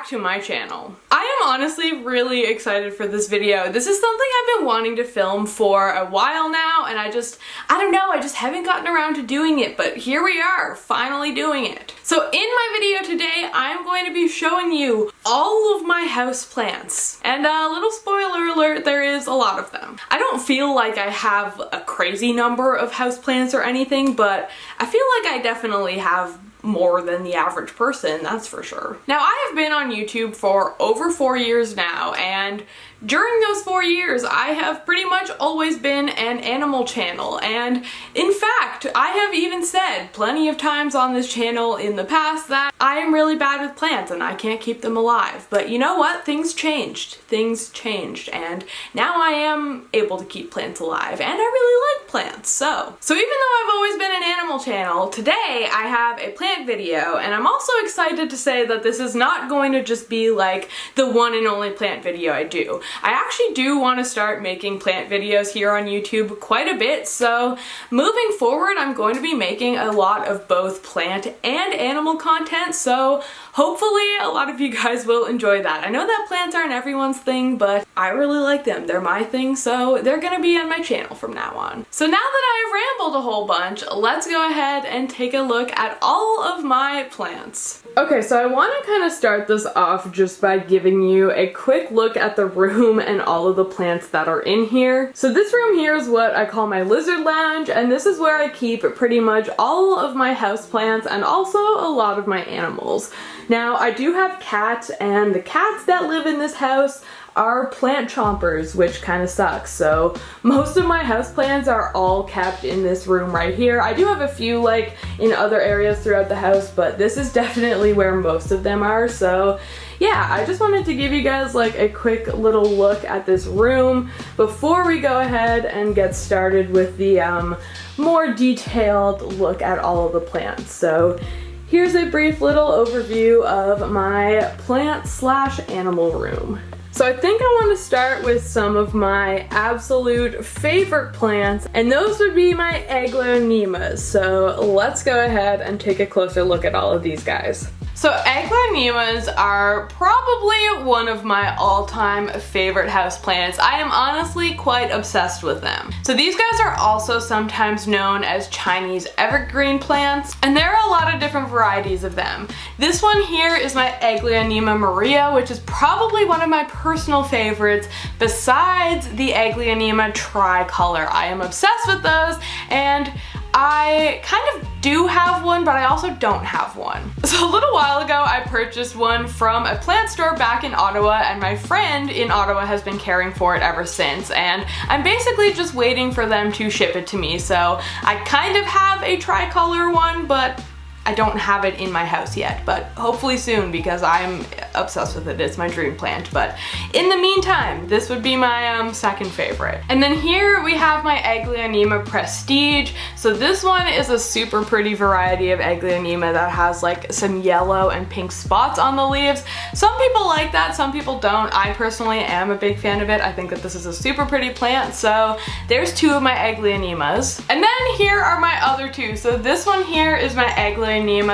back to my channel. I am honestly really excited for this video. This is something I've been wanting to film for a while now, and I don't know, I just haven't gotten around to doing it, but here we are, finally doing it. So in my video today, I'm going to be showing you all of my house plants. And a little spoiler alert, there is a lot of them. I don't feel like I have a crazy number of house plants or anything, but I feel like I definitely have more than the average person, that's for sure. Now, I have been on YouTube for over 4 years now, and during those 4 years, I have pretty much always been an animal channel, and in fact, I have even said plenty of times on this channel in the past that I am really bad with plants and I can't keep them alive. But you know what? Things changed. Things changed, and now I am able to keep plants alive, and I really like plants. So even though I've always been an animal channel, today I have a plant video, and I'm also excited to say that this is not going to just be like the one and only plant video I do. I actually do want to start making plant videos here on YouTube quite a bit, so moving forward I'm going to be making a lot of both plant and animal content, so hopefully a lot of you guys will enjoy that. I know that plants aren't everyone's thing, but I really like them. They're my thing, so they're gonna be on my channel from now on. So now that I've rambled a whole bunch, let's go ahead and take a look at all of my plants. Okay, so I want to kind of start this off just by giving you a quick look at the room and all of the plants that are in here. So this room here is what I call my lizard lounge, and this is where I keep pretty much all of my house plants and also a lot of my animals. Now, I do have cats, and the cats that live in this house are plant chompers, which kind of sucks. So most of my houseplants are all kept in this room right here. I do have a few like in other areas throughout the house, but this is definitely where most of them are. So yeah, I just wanted to give you guys like a quick little look at this room before we go ahead and get started with the more detailed look at all of the plants. So here's a brief little overview of my plant/animal room. So I think I want to start with some of my absolute favorite plants, and those would be my Aglaonemas. So let's go ahead and take a closer look at all of these guys. So Aglaonemas are probably one of my all-time favorite houseplants. I am honestly quite obsessed with them. So these guys are also sometimes known as Chinese evergreen plants, and there are a lot of different varieties of them. This one here is my Aglaonema Maria, which is probably one of my personal favorites besides the Aglaonema tricolor. I am obsessed with those, and I kind of do have one, but I also don't have one. So a little while ago, I purchased one from a plant store back in Ottawa, and my friend in Ottawa has been caring for it ever since, and I'm basically just waiting for them to ship it to me. So I kind of have a tricolor one, but I don't have it in my house yet, but hopefully soon because I'm obsessed with it. It's my dream plant. But in the meantime, this would be my second favorite. And then here we have my Aglaonema Prestige. So this one is a super pretty variety of Aglaonema that has like some yellow and pink spots on the leaves. Some people like that, some people don't. I personally am a big fan of it. I think that this is a super pretty plant. So there's two of my Aglaonemas. And then here are my other two. So this one here is my Aglaonema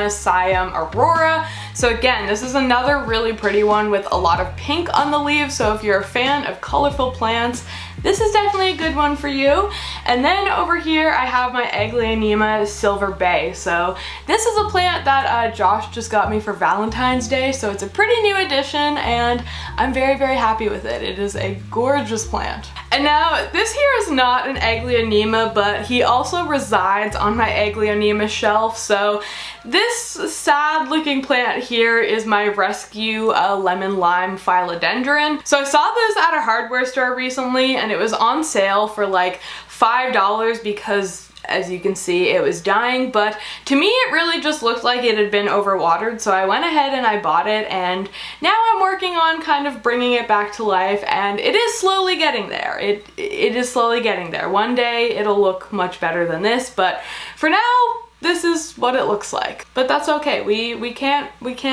Siam Aurora. So again, this is another really pretty one with a lot of pink on the leaves, so if you're a fan of colorful plants, this is definitely a good one for you. And then over here I have my Aglaonema Silver Bay. So this is a plant that Josh just got me for Valentine's Day, so it's a pretty new addition and I'm very, very happy with it. It is a gorgeous plant. And now this here is not an Aglaonema, but he also resides on my Aglaonema shelf. So this sad looking plant here is my rescue lemon lime Philodendron. So I saw this at a hardware store recently and it was on sale for like $5 because, as you can see, it was dying, but to me it really just looked like it had been overwatered, so I went ahead and I bought it, and now I'm working on kind of bringing it back to life, and it is slowly getting there. It is slowly getting there. One day it'll look much better than this, but for now, this is what it looks like. But that's okay. We can't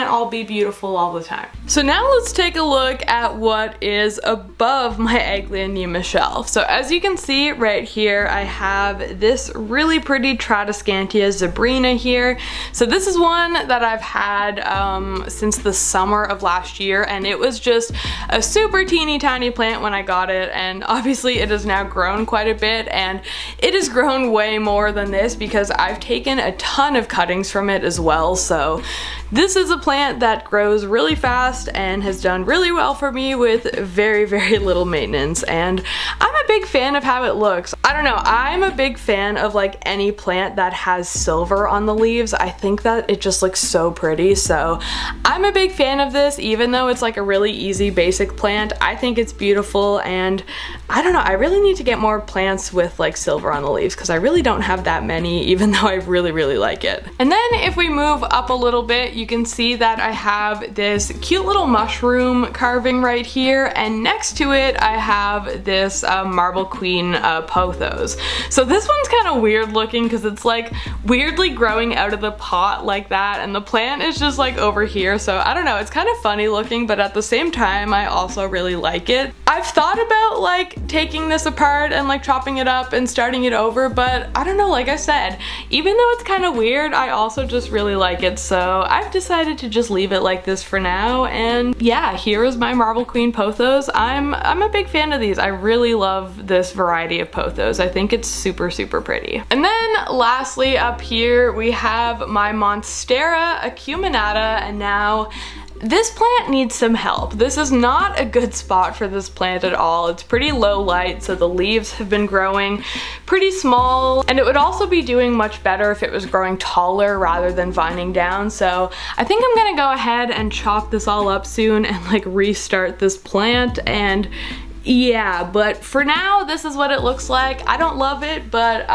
all be beautiful all the time. So now let's take a look at what is above my Aglaonema shelf. So as you can see right here, I have this really pretty Tradescantia zebrina here. So this is one that I've had since the summer of last year, and it was just a super teeny tiny plant when I got it, and obviously it has now grown quite a bit, and it has grown way more than this because I've taken a ton of cuttings from it as well. So this is a plant that grows really fast and has done really well for me with very, very little maintenance, and I'm a big fan of how it looks. I don't know, I'm a big fan of like any plant that has silver on the leaves. I think that it just looks so pretty, so I'm a big fan of this. Even though it's like a really easy basic plant, I think it's beautiful, and I don't know, I really need to get more plants with like silver on the leaves because I really don't have that many, even though I really, really like it. And then if we move up a little bit, you can see that I have this cute little mushroom carving right here, and next to it I have this Marble Queen pothos. So this one's kind of weird looking because it's like weirdly growing out of the pot like that, and the plant is just like over here. So I don't know, it's kind of funny looking, but at the same time I also really like it. I've thought about like taking this apart and like chopping it up and starting it over, but I don't know, like I said, even though it's kind of weird, I also just really like it, so I've decided to just leave it like this for now. And yeah, here is my Marble Queen pothos. I'm a big fan of these. I really love this variety of pothos. I think it's super, super pretty. And then lastly up here we have my Monstera acuminata, and now this plant needs some help. This is not a good spot for this plant at all. It's pretty low light, so the leaves have been growing pretty small, and it would also be doing much better if it was growing taller rather than vining down. So I think I'm gonna go ahead and chop this all up soon and like restart this plant. And yeah, but for now this is what it looks like. I don't love it, but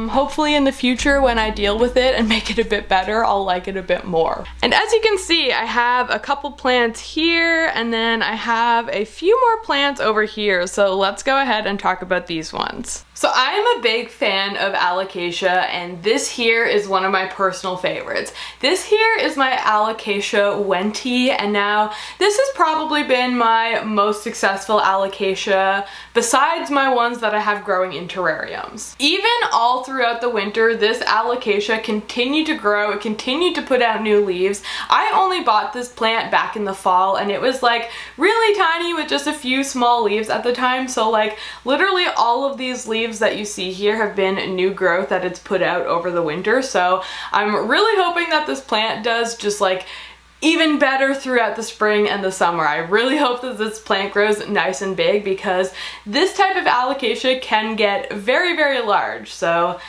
hopefully in the future when I deal with it and make it a bit better, I'll like it a bit more. And as you can see, I have a couple plants here, and then I have a few more plants over here. So let's go ahead and talk about these ones. So I am a big fan of Alocasia, and this here is one of my personal favorites. This here is my Alocasia Wenti, and now this has probably been my most successful Alocasia besides my ones that I have growing in terrariums. Even all throughout the winter, this Alocasia continued to grow, it continued to put out new leaves. I only bought this plant back in the fall, and it was like really tiny with just a few small leaves at the time, so like literally all of these leaves that you see here have been new growth that it's put out over the winter. So I'm really hoping that this plant does just like even better throughout the spring and the summer. I really hope that this plant grows nice and big because this type of Alocasia can get very, very large. So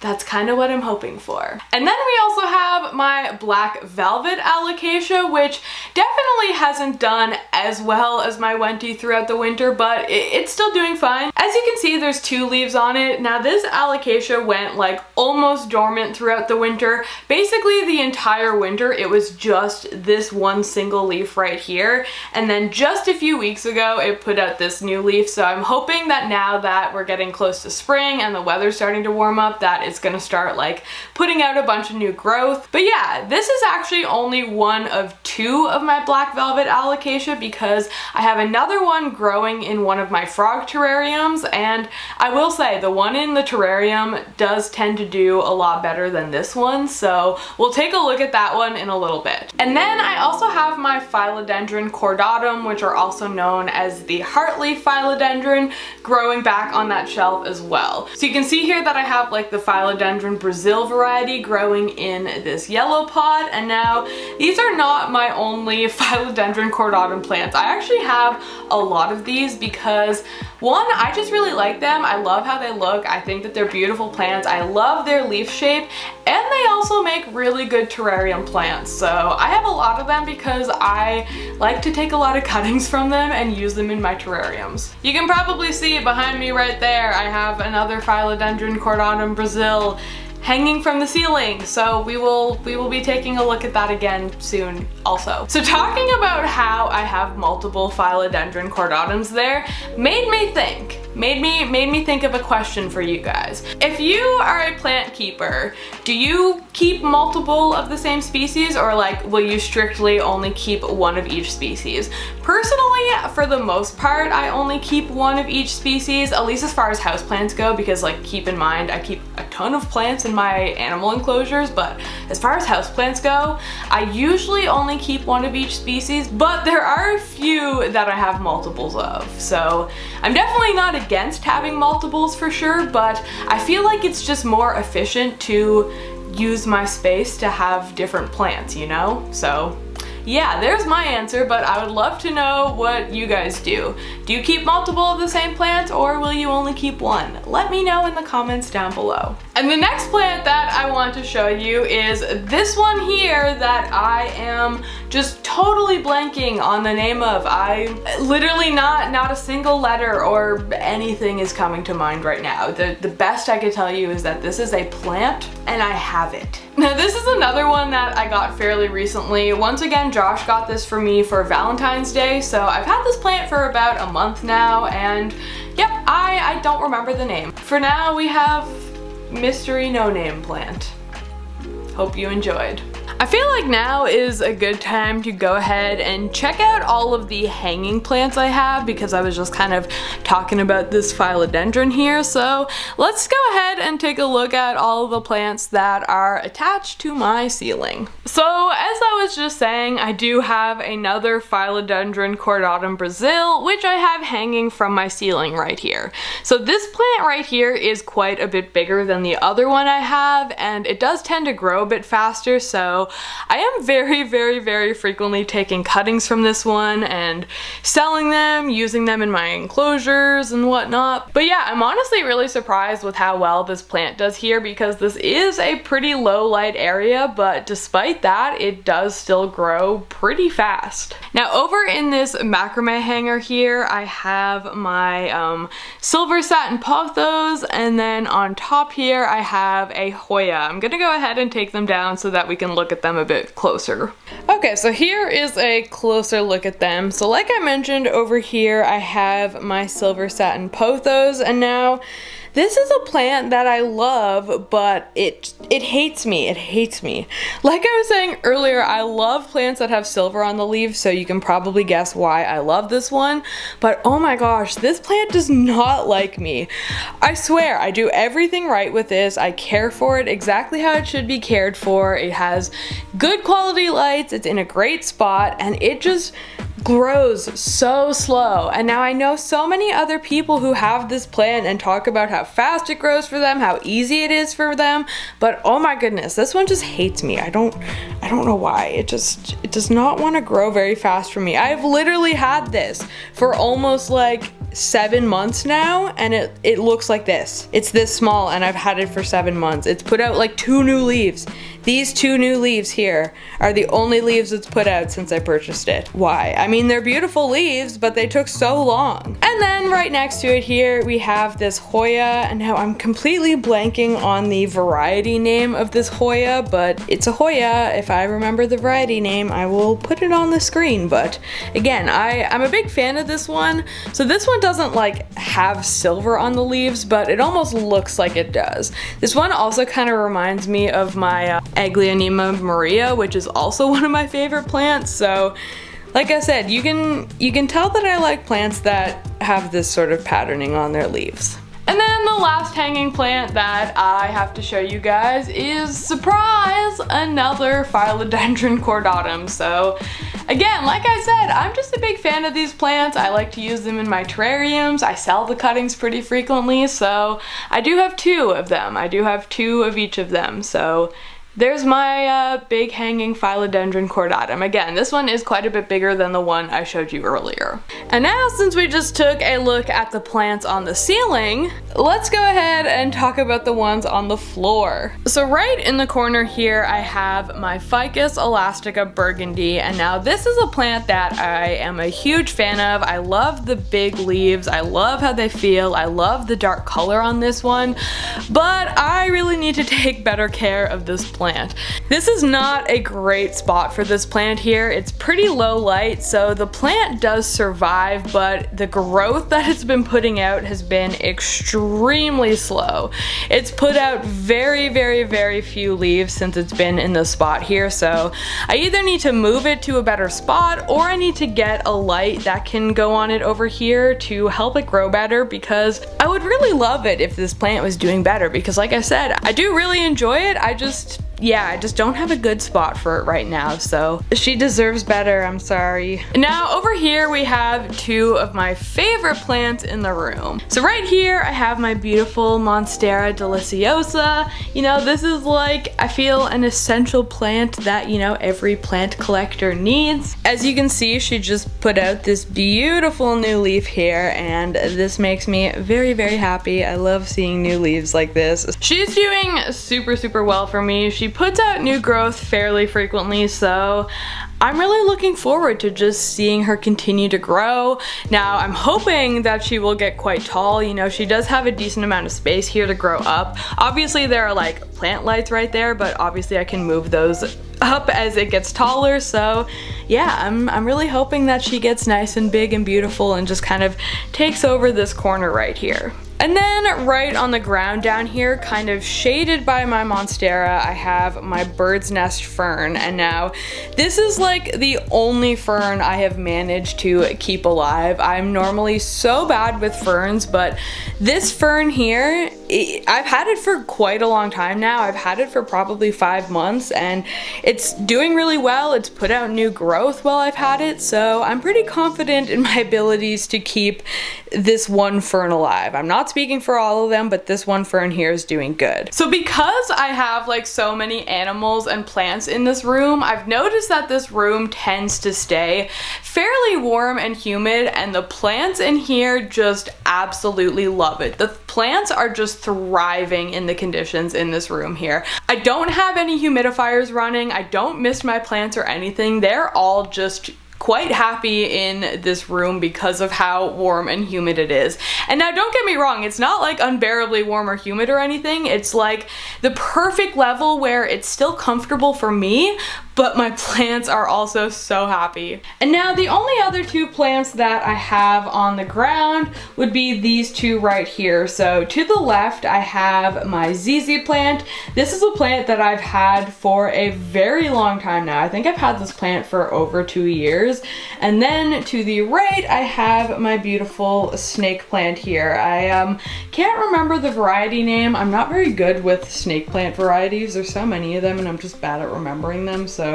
that's kind of what I'm hoping for. And then we also have my Black Velvet Alocasia, which definitely hasn't done as well as my Wenti throughout the winter, but it's still doing fine. As you can see, there's 2 leaves on it. Now this Alocasia went like almost dormant throughout the winter. Basically the entire winter it was just this one single leaf right here, and then just a few weeks ago it put out this new leaf. So I'm hoping that now that we're getting close to spring and the weather's starting to warm up, that it's gonna start like putting out a bunch of new growth. But yeah, this is actually only one of 2 of my Black Velvet Alocasia because I have another one growing in one of my frog terrariums, and I will say the one in the terrarium does tend to do a lot better than this one, so we'll take a look at that one in a little bit. And then I also have my Philodendron cordatum, which are also known as the heartleaf philodendron, growing back on that shelf as well. So you can see here that I have like the Philodendron Brazil variety growing in this yellow pot, and now these are not my only Philodendron cordatum plants. I actually have a lot of these because one, I just really like them. I love how they look. I think that they're beautiful plants. I love their leaf shape, and they also make really good terrarium plants. So I have a lot of them because I like to take a lot of cuttings from them and use them in my terrariums. You can probably see behind me right there, I have another Philodendron cordatum Brazil hanging from the ceiling. So we will be taking a look at that again soon also. So talking about how I have multiple Philodendron cordatums there made me think of a question for you guys. If you are a plant keeper, do you keep multiple of the same species, or like will you strictly only keep one of each species? Personally, for the most part, I only keep one of each species, at least as far as houseplants go, because like keep in mind, I keep a ton of plants in my animal enclosures, but as far as houseplants go, I usually only keep one of each species, but there are a few that I have multiples of. So I'm definitely not against having multiples for sure, but I feel like it's just more efficient to use my space to have different plants, you know? So yeah, there's my answer, but I would love to know what you guys do. Do you keep multiple of the same plants, or will you only keep one? Let me know in the comments down below. And the next plant that I want to show you is this one here that I am just totally blanking on the name of. I literally not a single letter or anything is coming to mind right now. The best I could tell you is that this is a plant and I have it. Now this is another one that I got fairly recently. Once again, Josh got this for me for Valentine's Day, so I've had this plant for about a month now, and yep, I don't remember the name. For now, we have Mystery No Name Plant. Hope you enjoyed. I feel like now is a good time to go ahead and check out all of the hanging plants I have, because I was just kind of talking about this philodendron here. So let's go ahead and take a look at all of the plants that are attached to my ceiling. So as I was just saying, I do have another Philodendron cordatum Brazil, which I have hanging from my ceiling right here. So this plant right here is quite a bit bigger than the other one I have, and it does tend to grow a bit faster, so I am very frequently taking cuttings from this one and selling them, using them in my enclosures and whatnot. But yeah, I'm honestly really surprised with how well this plant does here, because this is a pretty low light area, but despite that, it does still grow pretty fast. Now over in this macrame hanger here, I have my silver satin pothos, and then on top here I have a Hoya. I'm gonna go ahead and take them down so that we can look at them a bit closer. Okay, so here is a closer look at them. So like I mentioned, over here I have my silver satin pothos, and now this is a plant that I love, but it hates me. It hates me. Like I was saying earlier, I love plants that have silver on the leaves, so you can probably guess why I love this one. But oh my gosh, this plant does not like me. I swear, I do everything right with this. I care for it exactly how it should be cared for. It has good quality lights, it's in a great spot, and it just grows so slow. And now I know so many other people who have this plant and talk about how fast it grows for them, how easy it is for them, but oh my goodness, this one just hates me. I don't know why. It does not want to grow very fast for me. I've literally had this for almost like 7 months now, and it looks like this. It's this small, and I've had it for 7 months. It's put out like 2 new leaves. These 2 new leaves here are the only leaves it's put out since I purchased it. Why? I mean, they're beautiful leaves, but they took so long. And then right next to it here, we have this Hoya, and now I'm completely blanking on the variety name of this Hoya, but it's a Hoya. If I remember the variety name, I will put it on the screen. But again, I'm a big fan of this one. So this one doesn't like have silver on the leaves, but it almost looks like it does. This one also kind of reminds me of my Aglaonema Maria, which is also one of my favorite plants. So like I said, you can tell that I like plants that have this sort of patterning on their leaves. And then the last hanging plant that I have to show you guys is, surprise, another Philodendron cordatum. So again, like I said, I'm just a big fan of these plants. I like to use them in my terrariums. I sell the cuttings pretty frequently, so I do have 2 of them. I do have 2 of each of them. So there's my big hanging Philodendron cordatum. Again, this one is quite a bit bigger than the one I showed you earlier. And now, since we just took a look at the plants on the ceiling, let's go ahead and talk about the ones on the floor. So right in the corner here, I have my Ficus elastica burgundy, and now this is a plant that I am a huge fan of. I love the big leaves, I love how they feel, I love the dark color on this one, but I really need to take better care of this plant. This is not a great spot for this plant here. It's pretty low light, so the plant does survive, but the growth that it's been putting out has been extremely slow. It's put out very few leaves since it's been in this spot here, so I either need to move it to a better spot or I need to get a light that can go on it over here to help it grow better, because I would really love it if this plant was doing better, because like I said, I do really enjoy it. I just don't have a good spot for it right now, so she deserves better, I'm sorry. Now over here we have two of my favorite plants in the room. So right here I have my beautiful Monstera deliciosa. You know, this is like, I feel, an essential plant that, you know, every plant collector needs. As you can see, she just put out this beautiful new leaf here, and this makes me very happy. I love seeing new leaves like this. She's doing super well for me. She puts out new growth fairly frequently, so I'm really looking forward to just seeing her continue to grow. Now, I'm hoping that she will get quite tall. You know, she does have a decent amount of space here to grow up. Obviously, there are like plant lights right there, but obviously I can move those up as it gets taller, so yeah, I'm really hoping that she gets nice and big and beautiful and just kind of takes over this corner right here. And then right on the ground down here, kind of shaded by my Monstera, I have my bird's nest fern. And now this is like the only fern I have managed to keep alive. I'm normally so bad with ferns, but this fern here, I've had it for quite a long time now. I've had it for probably 5 months, and it's doing really well. It's put out new growth while I've had it, so I'm pretty confident in my abilities to keep this one fern alive. I'm not speaking for all of them, but this one fern here is doing good. So because I have like so many animals and plants in this room, I've noticed that this room tends to stay fairly warm and humid, and the plants in here just absolutely love it. The plants are just thriving in the conditions in this room here. I don't have any humidifiers running. I don't miss my plants or anything. They're all just quite happy in this room because of how warm and humid it is. And now don't get me wrong, it's not like unbearably warm or humid or anything. It's like the perfect level where it's still comfortable for me, but my plants are also so happy. And now the only other two plants that I have on the ground would be these two right here. So to the left, I have my ZZ plant. This is a plant that I've had for a very long time now. I think I've had this plant for over 2 years. And then to the right, I have my beautiful snake plant here. I can't remember the variety name. I'm not very good with snake plant varieties. There's so many of them and I'm just bad at remembering them. So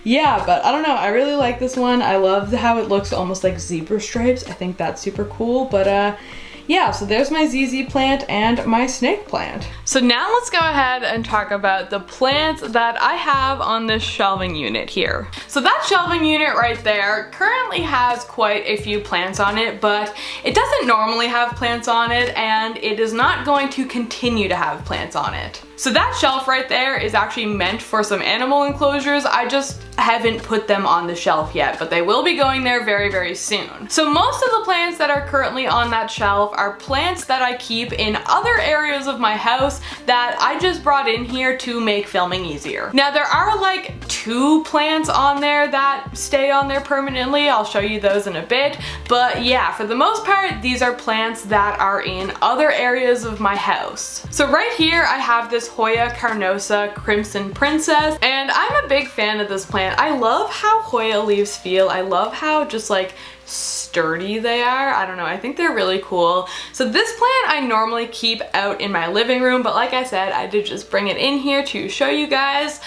yeah, but I don't know, I really like this one. I love how it looks almost like zebra stripes. I think that's super cool, but yeah, so there's my ZZ plant and my snake plant. So now let's go ahead and talk about the plants that I have on this shelving unit here. So that shelving unit right there currently has quite a few plants on it, but it doesn't normally have plants on it, and it is not going to continue to have plants on it. So that shelf right there is actually meant for some animal enclosures. I just haven't put them on the shelf yet, but they will be going there very soon. So most of the plants that are currently on that shelf are plants that I keep in other areas of my house that I just brought in here to make filming easier. Now there are like 2 plants on there that stay on there permanently. I'll show you those in a bit, but yeah, for the most part, these are plants that are in other areas of my house. So right here, I have this Hoya carnosa Crimson Princess, and I'm a big fan of this plant. I love how Hoya leaves feel. I love how just like sturdy they are. I don't know, I think they're really cool. So this plant I normally keep out in my living room, but like I said, I did just bring it in here to show you guys.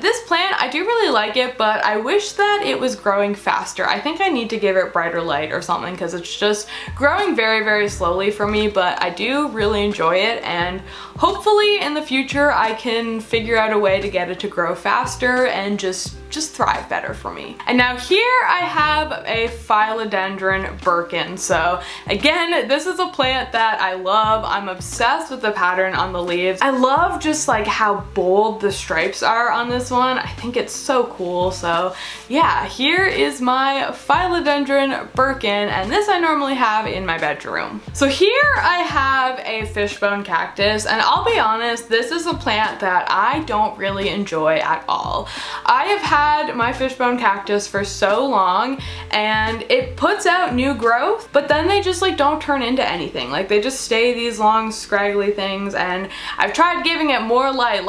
This plant, I do really like it, but I wish that it was growing faster. I think I need to give it brighter light or something because it's just growing very, very slowly for me, but I do really enjoy it, and hopefully in the future I can figure out a way to get it to grow faster and just thrive better for me. And now here I have a Philodendron Birkin. So again, this is a plant that I love. I'm obsessed with the pattern on the leaves. I love just like how bold the stripes are on this one. I think it's so cool. So yeah, here is my Philodendron Birkin, and this I normally have in my bedroom. So here I have a fishbone cactus, and I'll be honest, this is a plant that I don't really enjoy at all. I have had my fishbone cactus for so long, and it puts out new growth, but then they just like don't turn into anything. Like they just stay these long scraggly things, and I've tried giving it more light,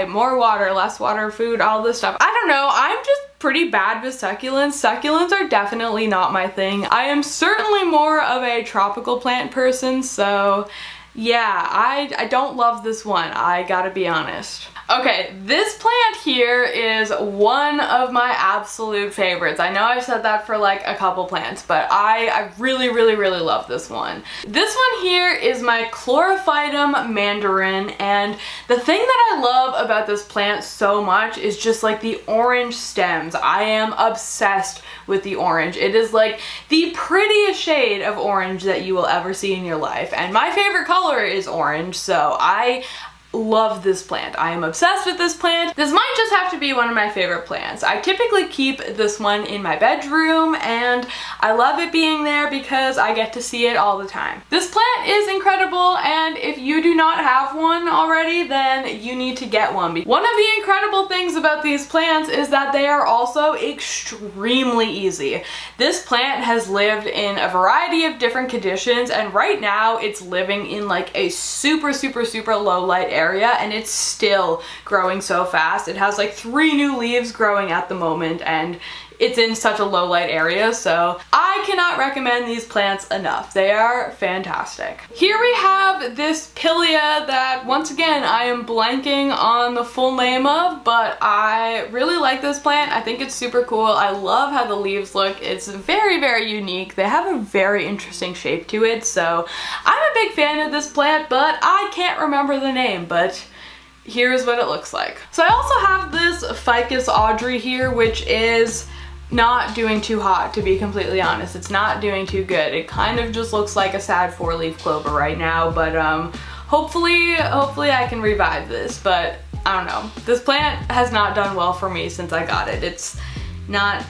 more water, less water, food, all this stuff. I don't know, I'm just pretty bad with succulents. Succulents are definitely not my thing. I am certainly more of a tropical plant person, so yeah, I don't love this one, I gotta be honest. Okay, this plant here is one of my absolute favorites. I know I've said that for like a couple plants, but I really, really, really love this one. This one here is my Chlorophytum mandarin, and the thing that I love about this plant so much is just like the orange stems. I am obsessed with the orange. It is like the prettiest shade of orange that you will ever see in your life, and my favorite color is orange, so I love this plant. I am obsessed with this plant. This might just have to be one of my favorite plants. I typically keep this one in my bedroom, and I love it being there because I get to see it all the time. This plant is incredible, and if you do not have one already, then you need to get one. One of the incredible things about these plants is that they are also extremely easy. This plant has lived in a variety of different conditions, and right now it's living in like a super, super, super low light area, and it's still growing so fast. It has like 3 new leaves growing at the moment, and it's in such a low light area, so I cannot recommend these plants enough. They are fantastic. Here we have this Pilea that, once again, I am blanking on the full name of, but I really like this plant. I think it's super cool. I love how the leaves look. It's very, very unique. They have a very interesting shape to it, so I'm a big fan of this plant, but I can't remember the name, but here's what it looks like. So I also have this Ficus Audrey here, which is not doing too hot, to be completely honest. It's not doing too good. It kind of just looks like a sad 4-leaf clover right now, but hopefully I can revive this, but I don't know. This plant has not done well for me since I got it. It's not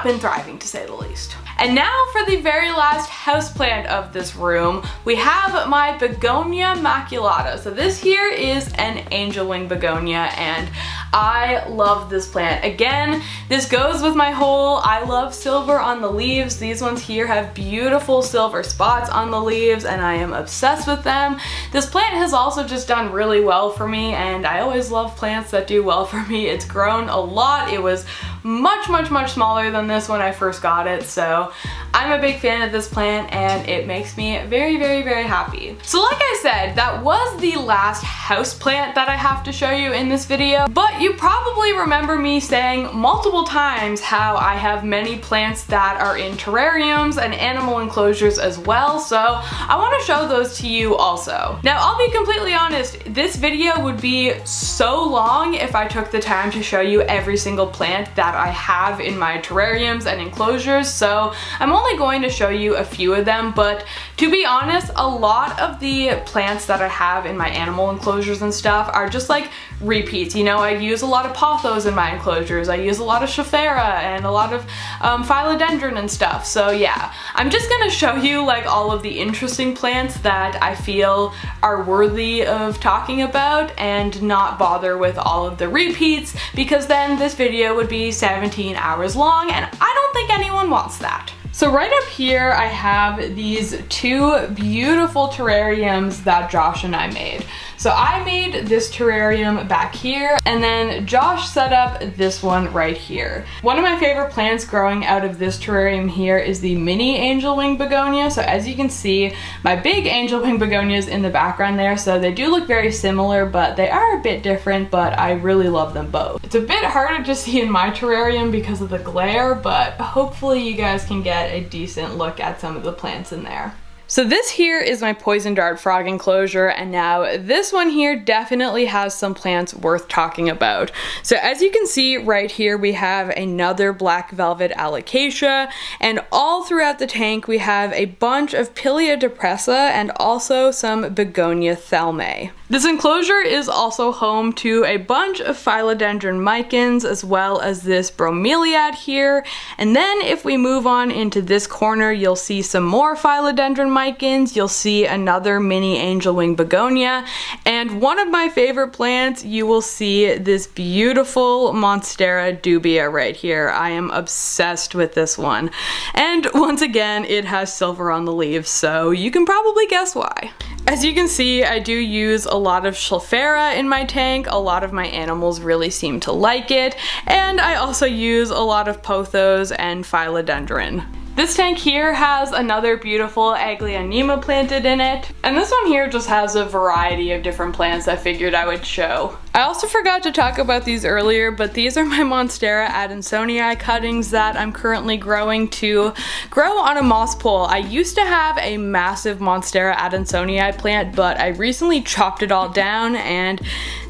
been thriving, to say the least. And now for the very last houseplant of this room, we have my Begonia maculata. So this here is an angel wing begonia, and I love this plant. Again, this goes with my whole I love silver on the leaves. These ones here have beautiful silver spots on the leaves, and I am obsessed with them. This plant has also just done really well for me, and I always love plants that do well for me. It's grown a lot. It was much, much, much smaller than this when I first got it, so I'm a big fan of this plant, and it makes me very, very, very happy. So like I said, that was the last house plant that I have to show you in this video, but you probably remember me saying multiple times how I have many plants that are in terrariums and animal enclosures as well, so I want to show those to you also. Now, I'll be completely honest, this video would be so long if I took the time to show you every single plant that I have in my terrariums and enclosures, so I'm only going to show you a few of them, but to be honest, a lot of the plants that I have in my animal enclosures and stuff are just like repeats. You know, I use a lot of pothos in my enclosures, I use a lot of Scheffera and a lot of Philodendron and stuff, so yeah. I'm just gonna show you like all of the interesting plants that I feel are worthy of talking about and not bother with all of the repeats, because then this video would be 17 hours long, and I don't think anyone wants that. So right up here I have these two beautiful terrariums that Josh and I made. So I made this terrarium back here, and then Josh set up this one right here. One of my favorite plants growing out of this terrarium here is the mini angel wing begonia. So as you can see, my big angel wing begonia is in the background there, so they do look very similar, but they are a bit different, but I really love them both. It's a bit harder to see in my terrarium because of the glare, but hopefully you guys can get a decent look at some of the plants in there. So this here is my poison dart frog enclosure, and now this one here definitely has some plants worth talking about. So as you can see right here, we have another black velvet alocasia, and all throughout the tank we have a bunch of Pileia depressa and also some begonia thelmae. This enclosure is also home to a bunch of philodendron micans as well as this bromeliad here, and then if we move on into this corner you'll see some more philodendron micans, you'll see another mini angel wing begonia, and one of my favorite plants, you will see this beautiful Monstera dubia right here. I am obsessed with this one, and once again it has silver on the leaves, so you can probably guess why. As you can see, I do use a lot of Schlophera in my tank. A lot of my animals really seem to like it, and I also use a lot of pothos and philodendron. This tank here has another beautiful Aglaonema planted in it, and this one here just has a variety of different plants I figured I would show. I also forgot to talk about these earlier, but these are my Monstera adansonii cuttings that I'm currently growing to grow on a moss pole. I used to have a massive Monstera adansonii plant, but I recently chopped it all down, and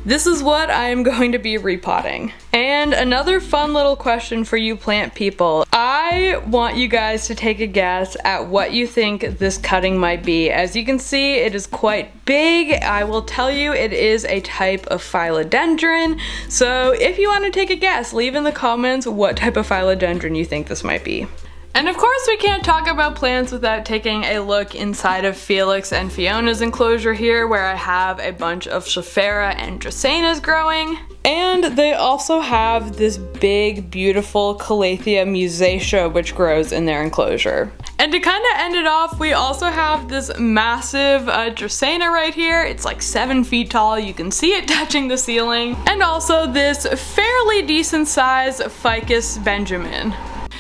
this is what I'm going to be repotting. And another fun little question for you plant people. I want you guys to take a guess at what you think this cutting might be. As you can see, it is quite big. I will tell you it is a type of philodendron. So if you want to take a guess, leave in the comments what type of philodendron you think this might be. And of course we can't talk about plants without taking a look inside of Felix and Fiona's enclosure here, where I have a bunch of Schlophera and Dracaenas growing. And they also have this big, beautiful Calathea musacea which grows in their enclosure. And to kind of end it off, we also have this massive Dracaena right here. It's like 7 feet tall, you can see it touching the ceiling. And also this fairly decent size Ficus benjamin.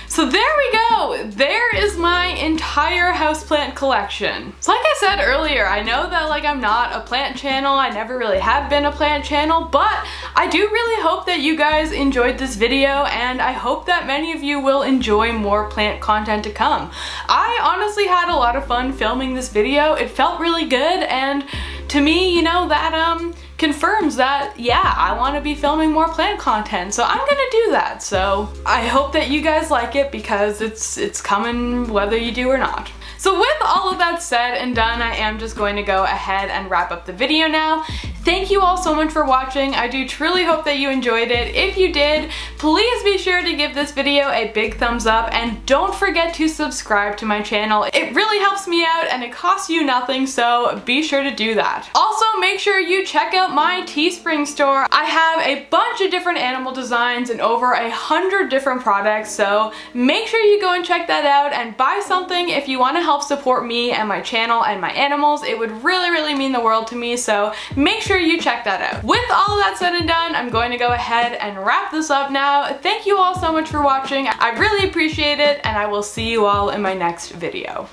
So there we go! There is my entire houseplant collection. So like I said earlier, I know that I'm not a plant channel, I never really have been a plant channel, but I do really hope that you guys enjoyed this video, and I hope that many of you will enjoy more plant content to come. I honestly had a lot of fun filming this video. It felt really good, and to me, you know, that confirms that, yeah, I want to be filming more plant content, so I'm gonna do that. So I hope that you guys like it, because it's coming whether you do or not. So with all of that said and done, I am just going to go ahead and wrap up the video now. Thank you all so much for watching. I do truly hope that you enjoyed it. If you did, please be sure to give this video a big thumbs up, and don't forget to subscribe to my channel. It really helps me out and it costs you nothing, so be sure to do that. Also, make sure you check out my Teespring store. I have a bunch of different animal designs and over 100 different products, so make sure you go and check that out and buy something if you want to help support me and my channel and my animals. It would really mean the world to me, so make sure you check that out. With all of that said and done, I'm going to go ahead and wrap this up now. Thank you all so much for watching. I really appreciate it, and I will see you all in my next video.